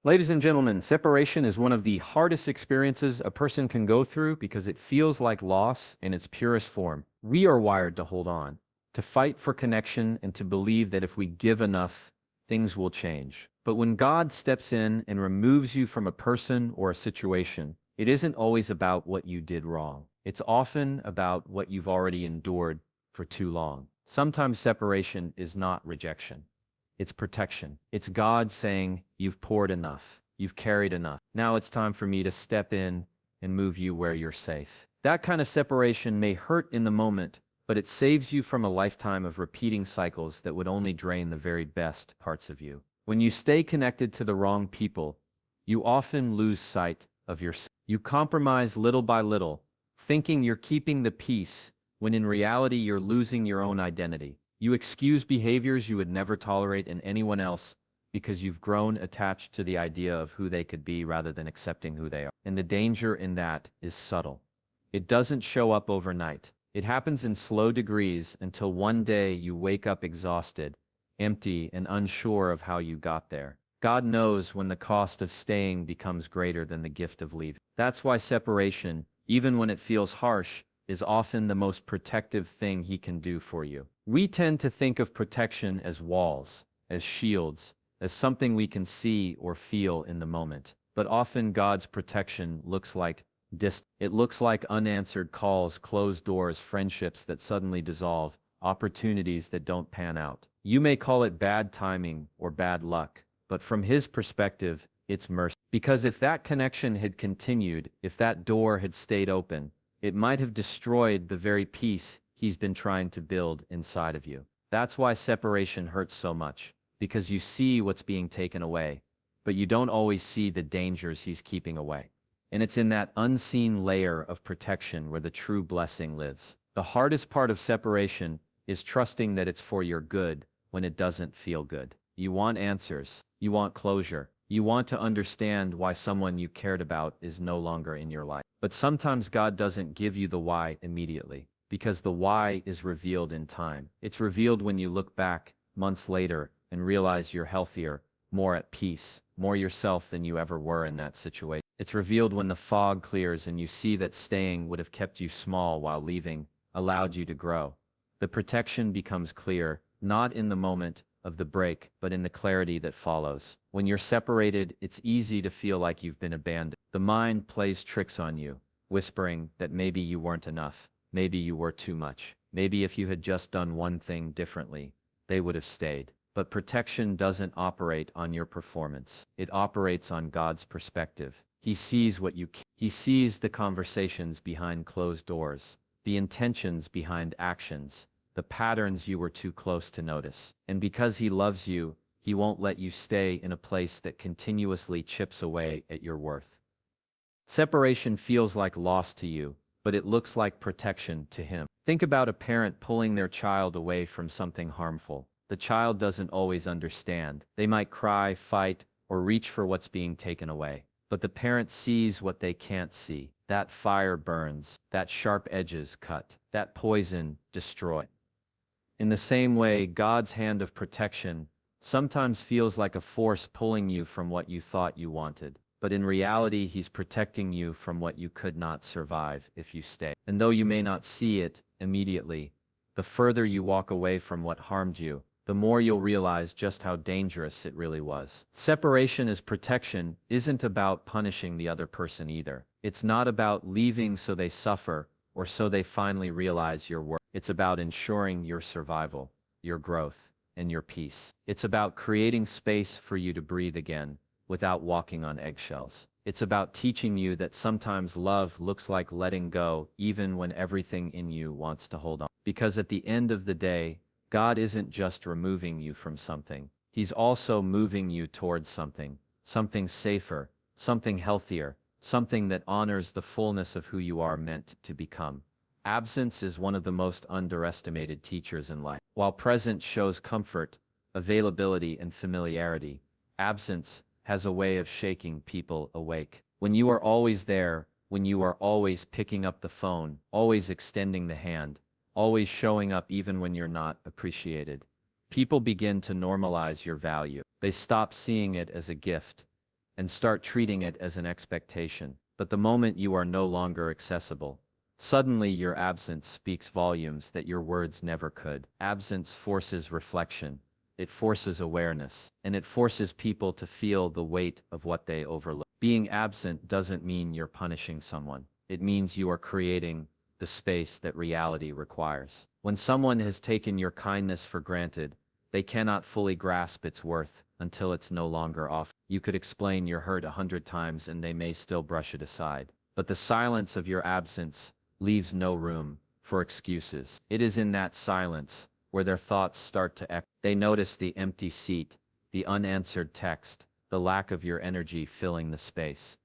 Ladies and gentlemen, separation is one of the hardest experiences a person can go through because it feels like loss in its purest form. We are wired to hold on, to fight for connection, and to believe that if we give enough, things will change. But when God steps in and removes you from a person or a situation, it isn't always about what you did wrong. It's often about what you've already endured for too long. Sometimes separation is not rejection. It's protection. It's God saying, you've poured enough. You've carried enough. Now it's time for me to step in and move you where you're safe. That kind of separation may hurt in the moment, but it saves you from a lifetime of repeating cycles that would only drain the very best parts of you. When you stay connected to the wrong people, you often lose sight of yourself. You compromise little by little, thinking you're keeping the peace, when in reality you're losing your own identity. You excuse behaviors you would never tolerate in anyone else because you've grown attached to the idea of who they could be rather than accepting who they are. And the danger in that is subtle. It doesn't show up overnight. It happens in slow degrees until one day you wake up exhausted, empty, and unsure of how you got there. God knows when the cost of staying becomes greater than the gift of leaving. That's why separation, even when it feels harsh, is often the most protective thing He can do for you. We tend to think of protection as walls, as shields, as something we can see or feel in the moment. But often God's protection looks like distance. It looks like unanswered calls, closed doors, friendships that suddenly dissolve, opportunities that don't pan out. You may call it bad timing or bad luck, but from His perspective, it's mercy. Because if that connection had continued, if that door had stayed open, it might have destroyed the very peace He's been trying to build inside of you. That's why separation hurts so much, because you see what's being taken away, but you don't always see the dangers He's keeping away. And it's in that unseen layer of protection where the true blessing lives. The hardest part of separation is trusting that it's for your good when it doesn't feel good. You want answers. You want closure. You want to understand why someone you cared about is no longer in your life. But sometimes God doesn't give you the why immediately, because the why is revealed in time. It's revealed when you look back months later and realize you're healthier, more at peace, more yourself than you ever were in that situation. It's revealed when the fog clears and you see that staying would have kept you small while leaving allowed you to grow. The protection becomes clear, not in the moment of the break, but in the clarity that follows. When you're separated, it's easy to feel like you've been abandoned. The mind plays tricks on you, whispering that maybe you weren't enough, maybe you were too much, maybe if you had just done one thing differently, they would have stayed. But protection doesn't operate on your performance. It operates on God's perspective. He sees what you He sees the conversations behind closed doors, the intentions behind actions, the patterns you were too close to notice. And because He loves you, He won't let you stay in a place that continuously chips away at your worth. Separation feels like loss to you, but it looks like protection to Him. Think about a parent pulling their child away from something harmful. The child doesn't always understand. They might cry, fight, or reach for what's being taken away. But the parent sees what they can't see. That fire burns, that sharp edges cut, that poison destroy. In the same way, God's hand of protection sometimes feels like a force pulling you from what you thought you wanted. But in reality, He's protecting you from what you could not survive if you stay. And though you may not see it immediately, the further you walk away from what harmed you, the more you'll realize just how dangerous it really was. Separation as protection isn't about punishing the other person either. It's not about leaving so they suffer or so they finally realize your worth. It's about ensuring your survival, your growth, and your peace. It's about creating space for you to breathe again without walking on eggshells. It's about teaching you that sometimes love looks like letting go even when everything in you wants to hold on. Because at the end of the day, God isn't just removing you from something. He's also moving you towards something safer, something healthier, something that honors the fullness of who you are meant to become. Absence is one of the most underestimated teachers in life. While presence shows comfort, availability, and familiarity, absence has a way of shaking people awake. When you are always there, when you are always picking up the phone, always extending the hand, always showing up even when you're not appreciated, people begin to normalize your value. They stop seeing it as a gift and start treating it as an expectation. But the moment you are no longer accessible, suddenly your absence speaks volumes that your words never could. Absence forces reflection, it forces awareness, and it forces people to feel the weight of what they overlook. Being absent doesn't mean you're punishing someone. It means you are creating the space that reality requires. When someone has taken your kindness for granted, they cannot fully grasp its worth until it's no longer off. You could explain your hurt 100 times and they may still brush it aside. But the silence of your absence leaves no room for excuses. It is in that silence where their thoughts start to echo. They notice the empty seat, the unanswered text, the lack of your energy filling the space.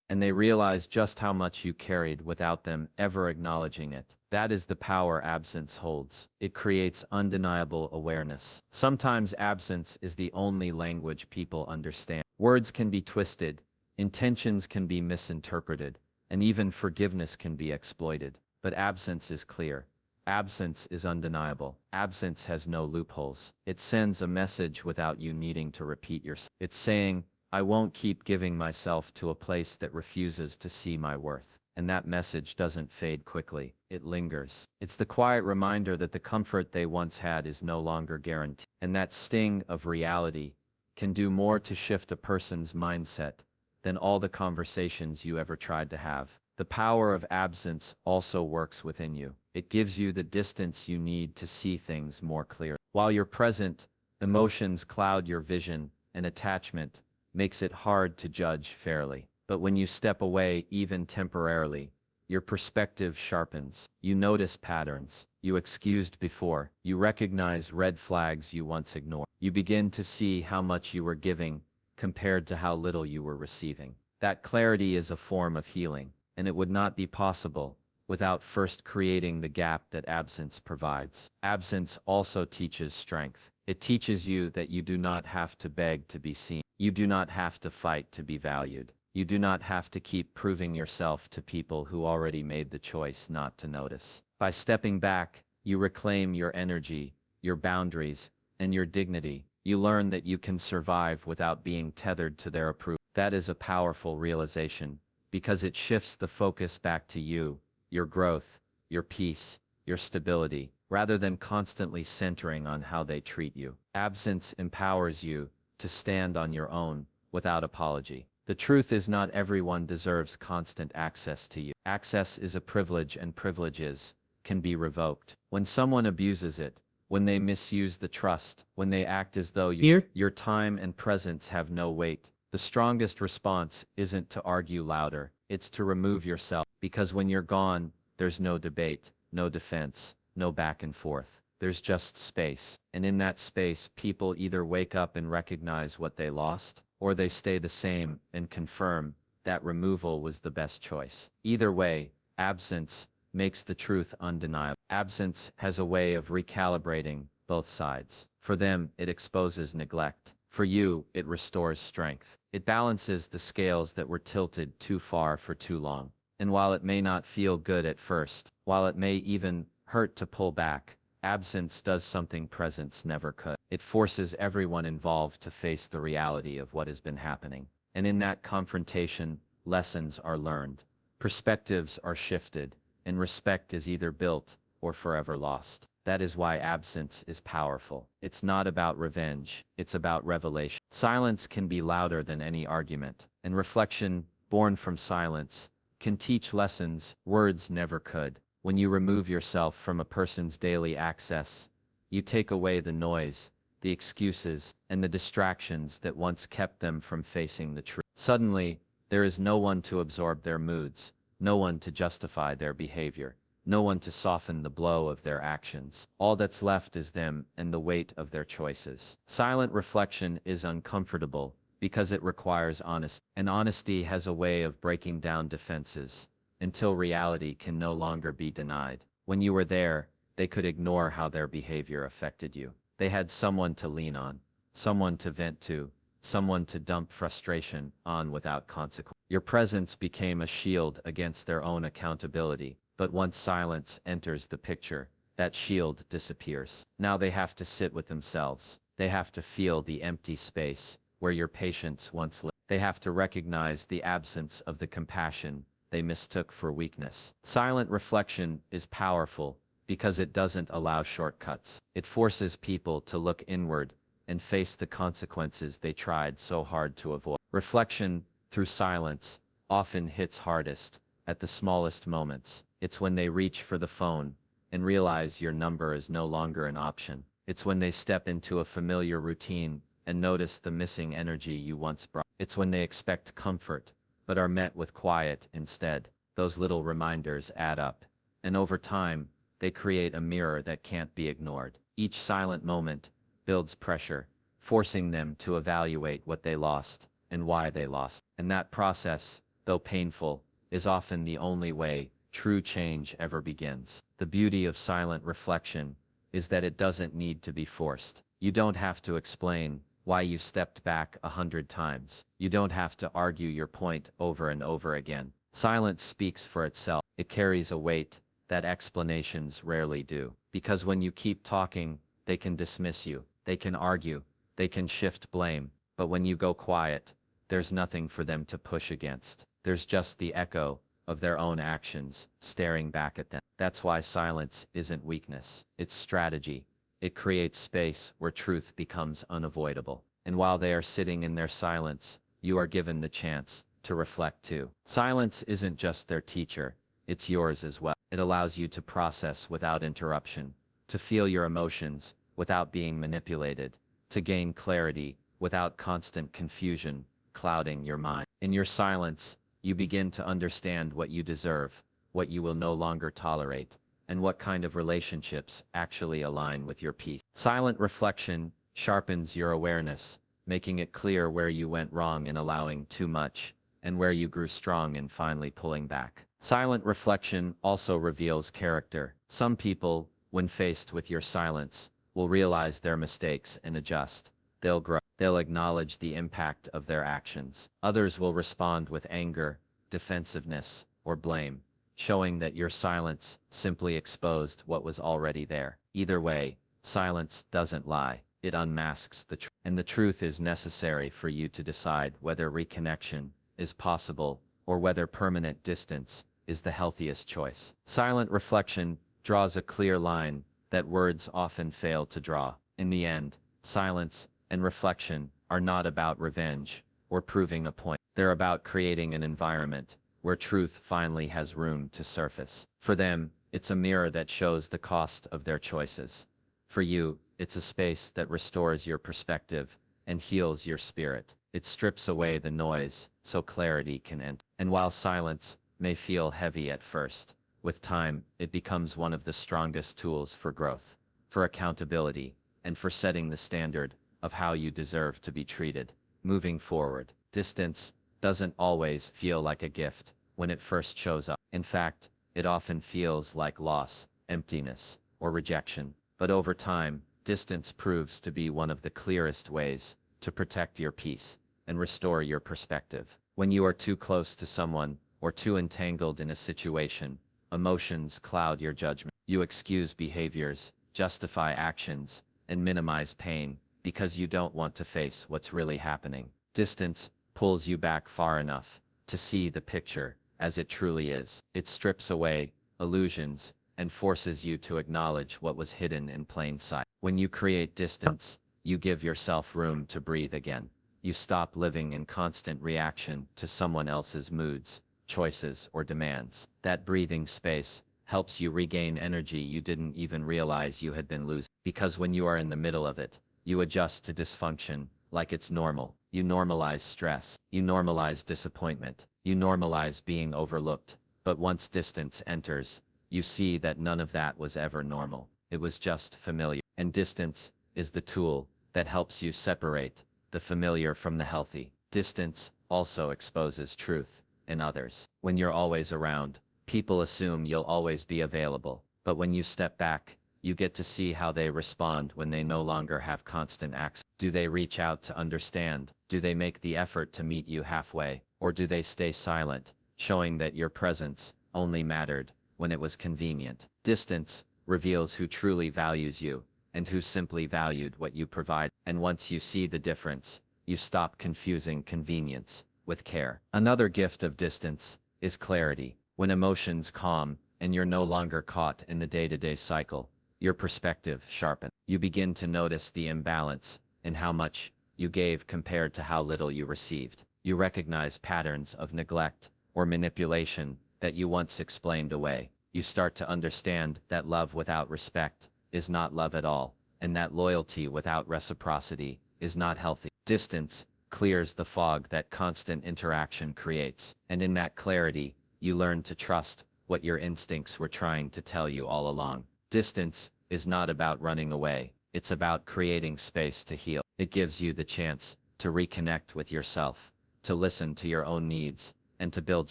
And they realize just how much you carried without them ever acknowledging it. That is the power absence holds. It creates undeniable awareness. Sometimes absence is the only language people understand. Words can be twisted, intentions can be misinterpreted, and even forgiveness can be exploited. But absence is clear. Absence is undeniable. Absence has no loopholes. It sends a message without you needing to repeat yourself. It's saying, I won't keep giving myself to a place that refuses to see my worth. And that message doesn't fade quickly, it lingers. It's the quiet reminder that the comfort they once had is no longer guaranteed. And that sting of reality can do more to shift a person's mindset than all the conversations you ever tried to have. The power of absence also works within you. It gives you the distance you need to see things more clearly. While you're present, emotions cloud your vision, and attachment makes it hard to judge fairly. But when you step away, even temporarily, your perspective sharpens. You notice patterns you excused before. You recognize red flags you once ignored. You begin to see how much you were giving compared to how little you were receiving. That clarity is a form of healing, and it would not be possible without first creating the gap that absence provides. Absence also teaches strength. It teaches you that you do not have to beg to be seen. You do not have to fight to be valued. You do not have to keep proving yourself to people who already made the choice not to notice. By stepping back, you reclaim your energy, your boundaries, and your dignity. You learn that you can survive without being tethered to their approval. That is a powerful realization, because it shifts the focus back to you, your growth, your peace, your stability, rather than constantly centering on how they treat you. Absence empowers you to stand on your own without apology. The truth is, not everyone deserves constant access to you. Access is a privilege, and privileges can be revoked. When someone abuses it, when they misuse the trust, when they act as though your time and presence have no weight, the strongest response isn't to argue louder, it's to remove yourself. Because when you're gone, there's no debate, no defense, no back and forth. There's just space. And in that space, people either wake up and recognize what they lost, or they stay the same and confirm that removal was the best choice. Either way, absence makes the truth undeniable. Absence has a way of recalibrating both sides. For them, it exposes neglect. For you, it restores strength. It balances the scales that were tilted too far for too long. And while it may not feel good at first, while it may even hurt to pull back, absence does something presence never could. It forces everyone involved to face the reality of what has been happening. And in that confrontation, lessons are learned, perspectives are shifted, and respect is either built or forever lost. That is why absence is powerful. It's not about revenge, it's about revelation. Silence can be louder than any argument, and reflection, born from silence, can teach lessons words never could. When you remove yourself from a person's daily access, you take away the noise, the excuses, and the distractions that once kept them from facing the truth. Suddenly, there is no one to absorb their moods, no one to justify their behavior, no one to soften the blow of their actions. All that's left is them and the weight of their choices. Silent reflection is uncomfortable because it requires honesty, and honesty has a way of breaking down defenses until reality can no longer be denied. When you were there, they could ignore how their behavior affected you. They had someone to lean on, someone to vent to, someone to dump frustration on without consequence. Your presence became a shield against their own accountability, but once silence enters the picture, that shield disappears. Now they have to sit with themselves. They have to feel the empty space where your patience once lived. They have to recognize the absence of the compassion they mistook for weakness. Silent reflection is powerful because it doesn't allow shortcuts. It forces people to look inward and face the consequences they tried so hard to avoid. Reflection through silence often hits hardest at the smallest moments. It's when they reach for the phone and realize your number is no longer an option. It's when they step into a familiar routine and notice the missing energy you once brought. It's when they expect comfort but are met with quiet instead. Those little reminders add up, and over time, they create a mirror that can't be ignored. Each silent moment builds pressure, forcing them to evaluate what they lost and why they lost. And that process, though painful, is often the only way true change ever begins. The beauty of silent reflection is that it doesn't need to be forced. You don't have to explain why you stepped back 100 times. You don't have to argue your point over and over again. Silence speaks for itself. It carries a weight that explanations rarely do. Because when you keep talking, they can dismiss you, they can argue, they can shift blame. But when you go quiet, there's nothing for them to push against. There's just the echo of their own actions staring back at them. That's why silence isn't weakness, it's strategy. It creates space where truth becomes unavoidable. And while they are sitting in their silence, you are given the chance to reflect too. Silence isn't just their teacher, it's yours as well. It allows you to process without interruption, to feel your emotions without being manipulated, to gain clarity without constant confusion clouding your mind. In your silence, you begin to understand what you deserve, what you will no longer tolerate, and what kind of relationships actually align with your peace. Silent reflection sharpens your awareness, making it clear where you went wrong in allowing too much, and where you grew strong in finally pulling back. Silent reflection also reveals character. Some people, when faced with your silence, will realize their mistakes and adjust. They'll grow. They'll acknowledge the impact of their actions. Others will respond with anger, defensiveness, or blame, showing that your silence simply exposed what was already there. Either way, silence doesn't lie. It unmasks the truth. And the truth is necessary for you to decide whether reconnection is possible or whether permanent distance is the healthiest choice. Silent reflection draws a clear line that words often fail to draw. In the end, silence and reflection are not about revenge or proving a point. They're about creating an environment where truth finally has room to surface. For them, it's a mirror that shows the cost of their choices. For you, it's a space that restores your perspective and heals your spirit. It strips away the noise so clarity can enter. And while silence may feel heavy at first, with time, it becomes one of the strongest tools for growth, for accountability, and for setting the standard of how you deserve to be treated. Moving forward, distance doesn't always feel like a gift when it first shows up. In fact, it often feels like loss, emptiness, or rejection. But over time, distance proves to be one of the clearest ways to protect your peace and restore your perspective. When you are too close to someone or too entangled in a situation, emotions cloud your judgment. You excuse behaviors, justify actions, and minimize pain because you don't want to face what's really happening. Distance pulls you back far enough to see the picture as it truly is. It strips away illusions and forces you to acknowledge what was hidden in plain sight. When you create distance, you give yourself room to breathe again. You stop living in constant reaction to someone else's moods, choices, or demands. That breathing space helps you regain energy you didn't even realize you had been losing. Because when you are in the middle of it, you adjust to dysfunction like it's normal. You normalize stress. You normalize disappointment. You normalize being overlooked. But once distance enters, you see that none of that was ever normal. It was just familiar. And distance is the tool that helps you separate the familiar from the healthy. Distance also exposes truth in others. When you're always around, people assume you'll always be available. But when you step back, you get to see how they respond when they no longer have constant access. Do they reach out to understand? Do they make the effort to meet you halfway? Or do they stay silent, showing that your presence only mattered when it was convenient? Distance reveals who truly values you and who simply valued what you provide. And once you see the difference, You stop confusing convenience with care. Another gift of distance is clarity. When emotions calm and you're no longer caught in the day-to-day cycle, your perspective sharpens. You begin to notice the imbalance in how much you gave compared to how little you received. You recognize patterns of neglect or manipulation that you once explained away. You start to understand that love without respect is not love at all, and that loyalty without reciprocity is not healthy. Distance clears the fog that constant interaction creates, and in that clarity, you learn to trust what your instincts were trying to tell you all along. Distance is not about running away, it's about creating space to heal. It gives you the chance to reconnect with yourself, to listen to your own needs, and to build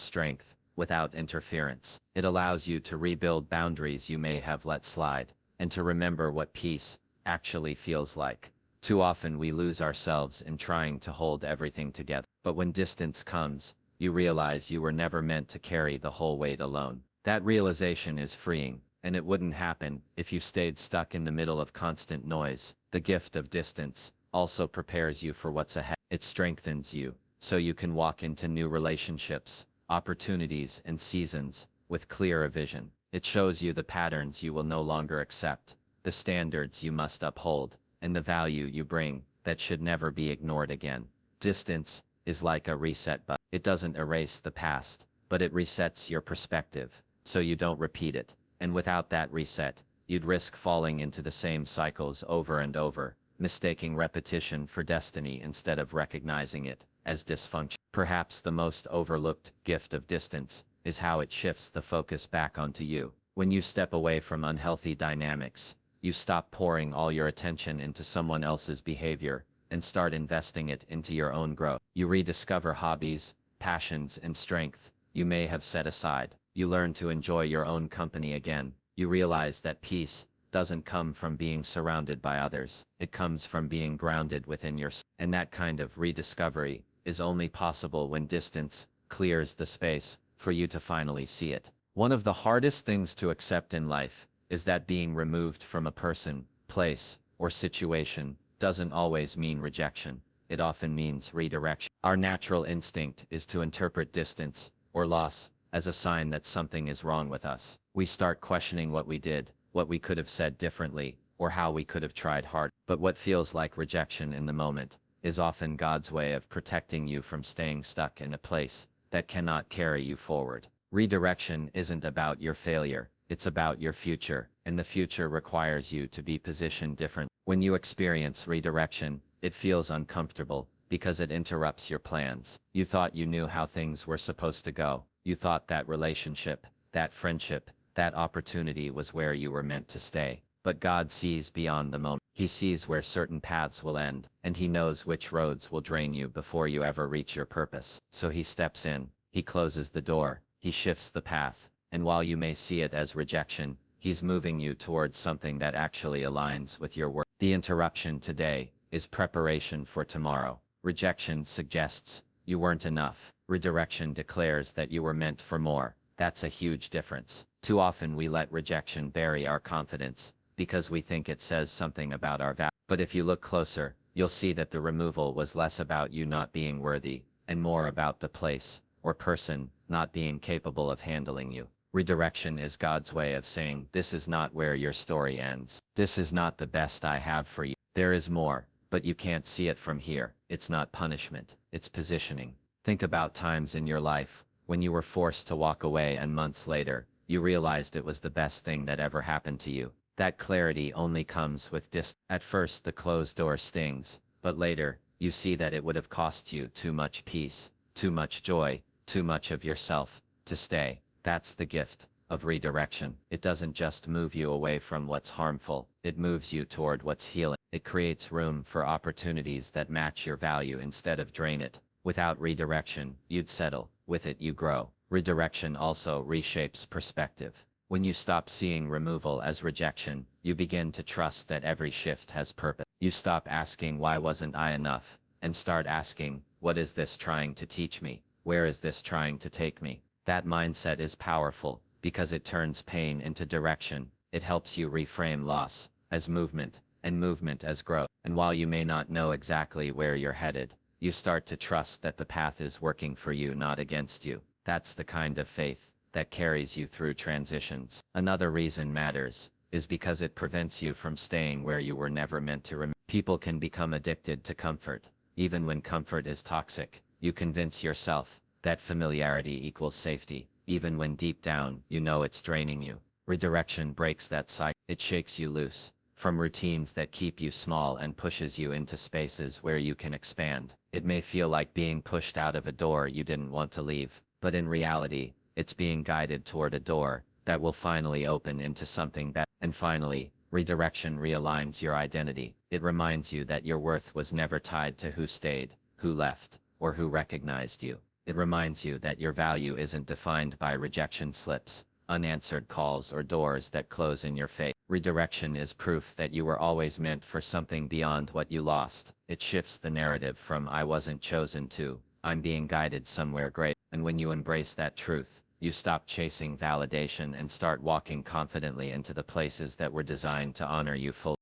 strength without interference. It allows you to rebuild boundaries you may have let slide, and to remember what peace actually feels like. Too often we lose ourselves in trying to hold everything together. But when distance comes, you realize you were never meant to carry the whole weight alone. That realization is freeing, and it wouldn't happen if you stayed stuck in the middle of constant noise. The gift of distance also prepares you for what's ahead. It strengthens you, so you can walk into new relationships, opportunities, and seasons with clearer vision. It shows you the patterns you will no longer accept, the standards you must uphold, and the value you bring that should never be ignored again. Distance is like a reset button. It doesn't erase the past, but it resets your perspective, so you don't repeat it. And without that reset, you'd risk falling into the same cycles over and over, mistaking repetition for destiny instead of recognizing it as dysfunction. Perhaps the most overlooked gift of distance is how it shifts the focus back onto you. When you step away from unhealthy dynamics, you stop pouring all your attention into someone else's behavior and start investing it into your own growth. You rediscover hobbies, passions, and strength you may have set aside. You learn to enjoy your own company again. You realize that peace doesn't come from being surrounded by others. It comes from being grounded within yourself. And that kind of rediscovery is only possible when distance clears the space for you to finally see it. One of the hardest things to accept in life is that being removed from a person, place, or situation doesn't always mean rejection. It often means redirection. Our natural instinct is to interpret distance or loss as a sign that something is wrong with us. We start questioning what we did, what we could have said differently, or how we could have tried hard. But what feels like rejection in the moment is often God's way of protecting you from staying stuck in a place that cannot carry you forward. Redirection isn't about your failure, it's about your future, and the future requires you to be positioned different. When you experience redirection, it feels uncomfortable because it interrupts your plans. You thought you knew how things were supposed to go. You thought that relationship, that friendship, that opportunity was where you were meant to stay. But God sees beyond the moment. He sees where certain paths will end, and He knows which roads will drain you before you ever reach your purpose. So He steps in, He closes the door, He shifts the path, and while you may see it as rejection, He's moving you towards something that actually aligns with your work. The interruption today is preparation for tomorrow. Rejection suggests you weren't enough. Redirection declares that you were meant for more. That's a huge difference. Too often we let rejection bury our confidence because we think it says something about our value. But if you look closer, you'll see that the removal was less about you not being worthy and more about the place or person not being capable of handling you. Redirection is God's way of saying, this is not where your story ends. This is not the best I have for you. There is more, but you can't see it from here. It's not punishment, it's positioning. Think about times in your life when you were forced to walk away and months later, you realized it was the best thing that ever happened to you. That clarity only comes with distance. At first the closed door stings, but later, you see that it would have cost you too much peace, too much joy, too much of yourself to stay. That's the gift of redirection. It doesn't just move you away from what's harmful, it moves you toward what's healing. It creates room for opportunities that match your value instead of drain it. Without redirection, you'd settle. With it, you grow. Redirection also reshapes perspective. When you stop seeing removal as rejection, you begin to trust that every shift has purpose. You stop asking, why wasn't I enough? And start asking, what is this trying to teach me? Where is this trying to take me? That mindset is powerful because it turns pain into direction. It helps you reframe loss as movement and movement as growth. And while you may not know exactly where you're headed, You start to trust that the path is working for you, not against you. That's the kind of faith that carries you through transitions. Another reason matters is because it prevents you from staying where you were never meant to remain. People can become addicted to comfort. Even when comfort is toxic, you convince yourself that familiarity equals safety, even when deep down you know it's draining you. Redirection breaks that cycle. It shakes you loose from routines that keep you small and pushes you into spaces where you can expand. It may feel like being pushed out of a door you didn't want to leave, but in reality, it's being guided toward a door that will finally open into something better. And finally, redirection realigns your identity. It reminds you that your worth was never tied to who stayed, who left, or who recognized you. It reminds you that your value isn't defined by rejection slips, unanswered calls, or doors that close in your face. Redirection is proof that you were always meant for something beyond what you lost. It shifts the narrative from "I wasn't chosen" to "I'm being guided somewhere great." And when you embrace that truth, you stop chasing validation and start walking confidently into the places that were designed to honor you fully.